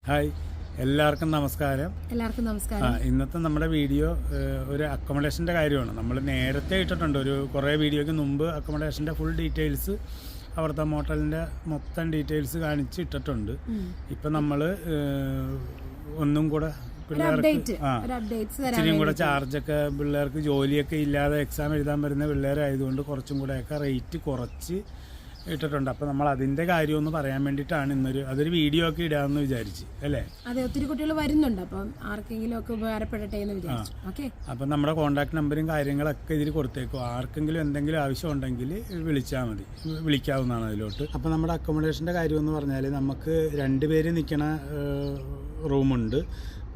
Hi, എല്ലാവർക്കും നമസ്കാരം. ഇന്നത്തെ നമ്മുടെ വീഡിയോ ഒരു അക്കോമഡേഷൻ്റെ കാര്യമാണ്. നമ്മൾ നേരത്തെ ഇട്ടിട്ടുണ്ട്, ഒരു കുറേ വീഡിയോയ്ക്ക് മുമ്പ് അക്കോമഡേഷൻ്റെ ഫുൾ ഡീറ്റെയിൽസ്, അവിടുത്തെ മോട്ടലിൻ്റെ മൊത്തം ഡീറ്റെയിൽസ് കാണിച്ച് ഇട്ടിട്ടുണ്ട്. ഇപ്പം നമ്മൾ ഒന്നും കൂടെ പിള്ളേർക്ക് ഇച്ചിരിയും കൂടെ ചാർജൊക്കെ, പിള്ളേർക്ക് ജോലിയൊക്കെ ഇല്ലാതെ എക്സാം എഴുതാൻ വരുന്ന പിള്ളേരായതുകൊണ്ട് കുറച്ചും കൂടെയൊക്കെ റേറ്റ് കുറച്ച് ഇട്ടിട്ടുണ്ട്. അപ്പോൾ നമ്മൾ അതിൻ്റെ കാര്യമൊന്ന് പറയാൻ വേണ്ടിയിട്ടാണ് അതൊരു വീഡിയോ ഒക്കെ ഇടാമെന്ന് വിചാരിച്ച്, അല്ലേ? അതെ, ഒത്തിരി കുട്ടികൾ വരുന്നുണ്ട്, അപ്പം ആർക്കെങ്കിലും ഒക്കെ ഉപകാരപ്പെടട്ടെ എന്ന് വിചാരിച്ചു. ഓക്കെ, അപ്പം നമ്മുടെ കോൺടാക്ട് നമ്പറും കാര്യങ്ങളൊക്കെ ഇതിൽ കൊടുത്തേക്കും. ആർക്കെങ്കിലും എന്തെങ്കിലും ആവശ്യം ഉണ്ടെങ്കിൽ വിളിച്ചാൽ മതി, വിളിക്കാവുന്നതാണ് അതിലോട്ട്. അപ്പോൾ നമ്മുടെ അക്കോമഡേഷൻ്റെ കാര്യം എന്ന് പറഞ്ഞാൽ നമുക്ക് 2 പേര് നിൽക്കണ റൂമുണ്ട്,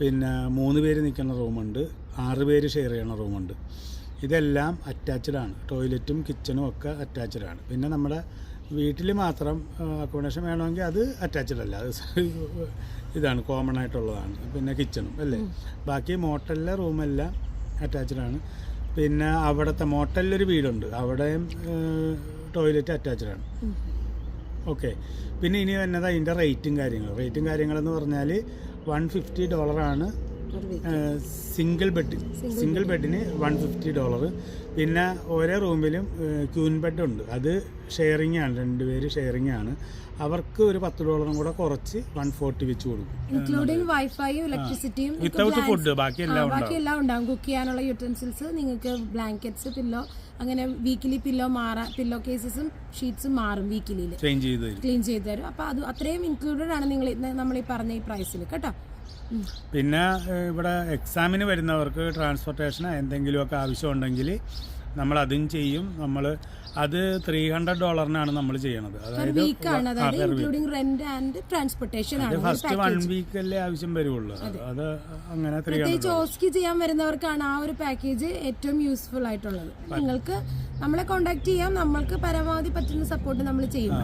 പിന്നെ 3 പേര് നിൽക്കുന്ന റൂമുണ്ട്, 6 പേര് ഷെയർ ചെയ്യണ റൂമുണ്ട്. ഇതെല്ലാം അറ്റാച്ച്ഡ് ആണ്. ടോയ്ലറ്റും കിച്ചണും ഒക്കെ അറ്റാച്ച്ഡ് ആണ്. പിന്നെ നമ്മുടെ വീട്ടിൽ മാത്രം അക്കോമഡേഷൻ വേണമെങ്കിൽ അത് അറ്റാച്ച്ഡ് അല്ല, അത് ഇതാണ്, കോമൺ ആയിട്ടുള്ളതാണ്. പിന്നെ കിച്ചണും, അല്ലേ? ബാക്കി മോട്ടലിലെ റൂമെല്ലാം അറ്റാച്ച്ഡ് ആണ്. പിന്നെ അവിടുത്തെ മോട്ടലിലൊരു വീടുണ്ട്, അവിടെയും ടോയ്ലറ്റ് അറ്റാച്ച്ഡ് ആണ്. ഓക്കെ, പിന്നെ ഇനി വന്നത് അതിൻ്റെ റേറ്റും കാര്യങ്ങളെന്ന് പറഞ്ഞാൽ $150 സിംഗിൾ ബെഡിന് $150. പിന്നെ ഓരോ റൂമിലും ക്യൂൻ ബെഡ് ഉണ്ട്, അത് ഷെയറിംഗ് ആണ്, 2 പേര് ഷെയറിംഗ് ആണ്. അവർക്ക് ഒരു $10 കൂടെ കുറച്ച് 140 വെച്ച് കൊടുക്കും, ഇൻക്ലൂഡിംഗ് വൈഫൈയും ഇലക്ട്രിസിറ്റിയും വിത്തൗട്ട് ഫുഡ്. ബാക്കിയെല്ലാം ഉണ്ടാവും. കുക്ക് ചെയ്യാനുള്ള യൂട്ടൻസിൽസ്, നിങ്ങൾക്ക് ബ്ലാങ്കറ്റ്സ്, പില്ലോ, അങ്ങനെ വീക്കിലി പില്ലോ കേസസും ഷീറ്റ്സും മാറും, വീക്കിലി ക്ലീൻ ചെയ്ത് തരും. അപ്പോൾ അത് അത്രയും ഇൻക്ലൂഡഡ് ആണ് നമ്മൾ ഈ പറഞ്ഞ ഈ പ്രൈസിൽ, കേട്ടോ. പിന്നെ ഇവിടെ എക്സാമിന് വരുന്നവർക്ക് ട്രാൻസ്പോർട്ടേഷനോ എന്തെങ്കിലുമൊക്കെ ആവശ്യമുണ്ടെങ്കിൽ നമ്മൾ അതും ചെയ്യും. നമ്മൾ അത് $300 നമ്മൾ ചെയ്യണത്. അതായത് ഫസ്റ്റ് 1 വീക്കല്ലേ ആവശ്യം വരുള്ളൂ. അത് അങ്ങനെ ഓസ്കി ചെയ്യാൻ വരുന്നവർക്കാണ് ആ ഒരു പാക്കേജ് ഏറ്റവും യൂസ്ഫുൾ ആയിട്ടുള്ളത്. നിങ്ങൾക്ക് നമ്മളെ കോണ്ടാക്ട് ചെയ്യാം, നമ്മൾക്ക് പരമാവധി പറ്റുന്ന സപ്പോർട്ട് നമ്മൾ ചെയ്യും.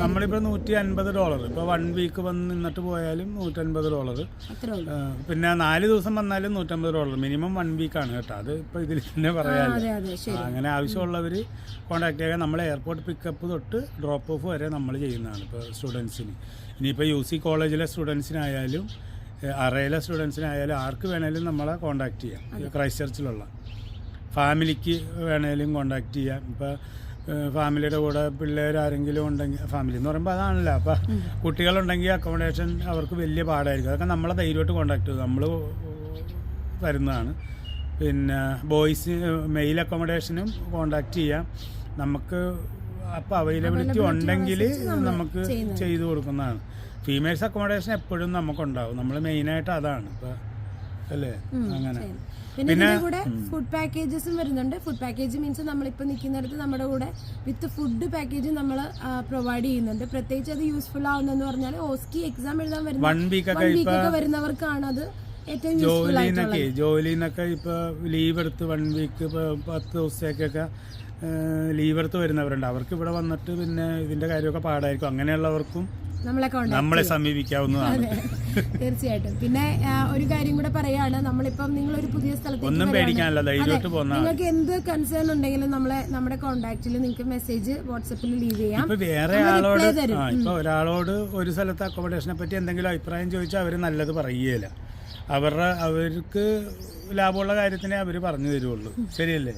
നമ്മളിപ്പോ $150, ഇപ്പൊ 1 വീക്ക് വന്ന് നിന്നിട്ട് പോയാലും $150. പിന്നെ 4 ദിവസം വന്നാലും $150. മിനിമം 1 വീക്കാണ് കേട്ടോ. അത് ഇപ്പൊ ഇതിൽ തന്നെ പറയാം. അങ്ങനെ ആവശ്യമുള്ളവർ കോണ്ടാക്ട് ചെയ്യാൻ. നമ്മൾ എയർപോർട്ട് പിക്കപ്പ് തൊട്ട് ഡ്രോപ്പ് ഓഫ് വരെ നമ്മൾ ചെയ്യുന്നതാണ്. ഇപ്പോൾ സ്റ്റുഡൻസിന്, ഇനിയിപ്പോൾ UC കോളേജിലെ സ്റ്റുഡൻസിനായാലും അറയിലെ സ്റ്റുഡൻസിനായാലും ആർക്ക് വേണേലും നമ്മളെ കോണ്ടാക്ട് ചെയ്യാം. ക്രൈസ്റ്റ് ചർച്ചിലുള്ള ഫാമിലിക്ക് വേണേലും കോണ്ടാക്ട് ചെയ്യാം. ഇപ്പോൾ ഫാമിലിയുടെ കൂടെ പിള്ളേരാരെങ്കിലും ഉണ്ടെങ്കിൽ, ഫാമിലി എന്ന് പറയുമ്പോൾ അതാണല്ലോ, അപ്പോൾ കുട്ടികളുണ്ടെങ്കിൽ അക്കോമഡേഷൻ അവർക്ക് വലിയ പാടായിരിക്കും. അതൊക്കെ നമ്മളെ ധൈര്യമായിട്ട് കോണ്ടാക്ട് ചെയ്തു നമ്മൾ തരുന്നതാണ്. പിന്നെ ബോയ്സ് മെയിൽ അക്കോമഡേഷനും കോണ്ടാക്ട് ചെയ്യാം നമുക്ക്. അപ്പോൾ അവൈലബിലിറ്റി ഉണ്ടെങ്കിൽ നമുക്ക് ചെയ്തു കൊടുക്കുന്നതാണ്. ഫീമെയിൽസ് അക്കോമഡേഷൻ എപ്പോഴും നമുക്കുണ്ടാവും. നമ്മൾ മെയിനായിട്ട് അതാണ് ഇപ്പോൾ, അല്ലേ? അങ്ങനെ പിന്നെ കൂടെ ഫുഡ് പാക്കേജസും വരുന്നുണ്ട്. ഫുഡ് പാക്കേജ് മീൻസ് നമ്മളിപ്പോൾ നിൽക്കുന്നിടത്ത് നമ്മുടെ കൂടെ വിത്ത് ഫുഡ് പാക്കേജ് നമ്മൾ പ്രൊവൈഡ് ചെയ്യുന്നുണ്ട്. പ്രത്യേകിച്ച് അത് യൂസ്ഫുൾ ആവുന്നതെന്ന് പറഞ്ഞാൽ ഓസ്കി എക്സാം എഴുതാൻ വരുന്ന 1 വീക്കൊക്കെ വരുന്നവർക്കാണ് അത് ഏറ്റവും ജോലിന്നൊക്കെ ഇപ്പോൾ ലീവ് എടുത്ത് 1 വീക്ക്, ഇപ്പോൾ 10 ദിവസത്തേക്കൊക്കെ ലീവ് എടുത്ത് വരുന്നവരുണ്ട്. അവർക്ക് ഇവിടെ വന്നിട്ട് പിന്നെ ഇതിന്റെ കാര്യമൊക്കെ പാടായിരിക്കും. അങ്ങനെയുള്ളവർക്കും നമ്മളെ സമീപിക്കാവുന്നതാണ്. തീർച്ചയായിട്ടും. പിന്നെ ഒരു കാര്യം കൂടെ പറയാണ്, നമ്മളിപ്പം നിങ്ങളൊരു പുതിയ സ്ഥലത്ത് ഒന്നും പേടിക്കാനല്ല, ധൈര്യമായിട്ട് പോകുന്ന. നിങ്ങൾക്ക് എന്ത് കൺസേൺ ഉണ്ടെങ്കിലും നമ്മുടെ കോൺടാക്റ്റിൽ നിങ്ങൾക്ക് മെസ്സേജ് വാട്സപ്പിൽ ലീവ് ചെയ്യാം. ഇപ്പൊ വേറെ ഇപ്പൊ ഒരാളോട് ഒരു സ്ഥലത്ത് അക്കോമഡേഷനെ പറ്റി എന്തെങ്കിലും അഭിപ്രായം ചോദിച്ചാൽ അവർ നല്ലത് പറയുകയില്ല. അവർക്ക് ലാഭമുള്ള കാര്യത്തിനെ അവർ പറഞ്ഞു തരുള്ളൂ, ശരിയല്ലേ?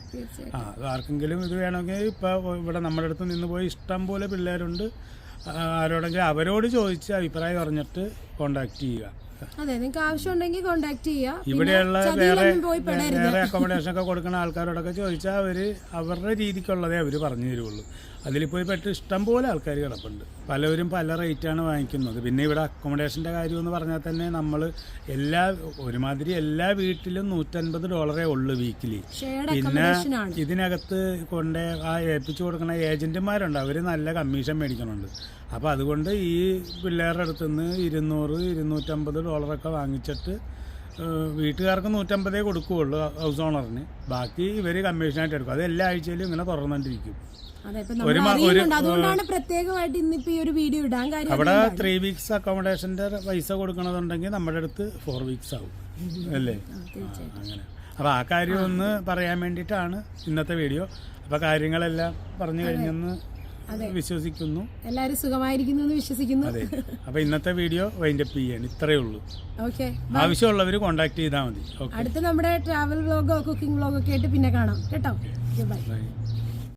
ആർക്കെങ്കിലും ഇത് വേണമെങ്കിൽ ഇപ്പോൾ ഇവിടെ നമ്മുടെ അടുത്ത് നിന്ന് പോയി ഇഷ്ടം പോലെ പിള്ളേരുണ്ട്. ആരോടെങ്കിലും അവരോട് ചോദിച്ച് അഭിപ്രായം പറഞ്ഞിട്ട് കോണ്ടാക്ട് ചെയ്യുക. അതെ, നിങ്ങൾക്ക് ആവശ്യമുണ്ടെങ്കിൽ കോണ്ടാക്ട് ചെയ്യുക. ഇവിടെയുള്ള വേറെ അക്കോമഡേഷൻ ഒക്കെ കൊടുക്കുന്ന ആൾക്കാരോടൊക്കെ ചോദിച്ചാൽ അവരുടെ രീതിക്കുള്ളതേ അവർ പറഞ്ഞു തരുള്ളൂ. അതിൽ പോയി പെട്ട് ഇഷ്ടം പോലെ ആൾക്കാർ കിടപ്പുണ്ട്. പലവരും പല റേറ്റാണ് വാങ്ങിക്കുന്നത്. പിന്നെ ഇവിടെ അക്കോമഡേഷൻ്റെ കാര്യം എന്ന് പറഞ്ഞാൽ തന്നെ നമ്മൾ ഒരുമാതിരി എല്ലാ വീട്ടിലും $150 ഉള്ളു വീക്കിലി. പിന്നെ ഇതിനകത്ത് ഏൽപ്പിച്ചു കൊടുക്കുന്ന ഏജന്റുമാരുണ്ട്, അവർ നല്ല കമ്മീഷൻ മേടിക്കുന്നുണ്ട്. അപ്പോൾ അതുകൊണ്ട് ഈ പിള്ളേരുടെ അടുത്ത് നിന്ന് $200-250 വാങ്ങിച്ചിട്ട് വീട്ടുകാർക്ക് 150 കൊടുക്കുകയുള്ളൂ ഹൗസ് ഓണറിന്. ബാക്കി ഇവർ കമ്മീഷനായിട്ട് എടുക്കും. അത് എല്ലാ ആഴ്ചയിലും ഇങ്ങനെ തുറന്നുകൊണ്ടിരിക്കും. അതുകൊണ്ടാണ് പ്രത്യേകമായിട്ട് ഇന്നിപ്പോ ഈ ഒരു വീഡിയോ ഇടാൻ കാര്യം. അവിടെ 3 വീക്സ് അക്കോമഡേഷന്റെ പൈസ കൊടുക്കണതുണ്ടെങ്കിൽ നമ്മുടെ അടുത്ത് 4 വീക്സ് ആവും, അല്ലേ? അങ്ങനെ. അപ്പോൾ ആ കാര്യം ഒന്ന് പറയാൻ വേണ്ടിയിട്ടാണ് ഇന്നത്തെ വീഡിയോ. അപ്പോൾ കാര്യങ്ങളെല്ലാം പറഞ്ഞു കഴിഞ്ഞെന്ന് വിശ്വസിക്കുന്നു. എല്ലാവരും സുഖമായിരിക്കുന്നു എന്ന് വിശ്വസിക്കുന്നു. അതെ. അപ്പോൾ ഇന്നത്തെ വീഡിയോ വൈൻഡപ്പ് ചെയ്യാണ്. ഇത്രയേ ഉള്ളൂ. ഓക്കെ, ആവശ്യമുള്ളവർ കോൺടാക്ട് ചെയ്താൽ മതി. അടുത്ത നമ്മുടെ ട്രാവൽ വ്ലോഗോ കുക്കിംഗ് വ്ലോഗോ ഒക്കെ ആയിട്ട് പിന്നെ കാണാം കേട്ടോ. ബൈ.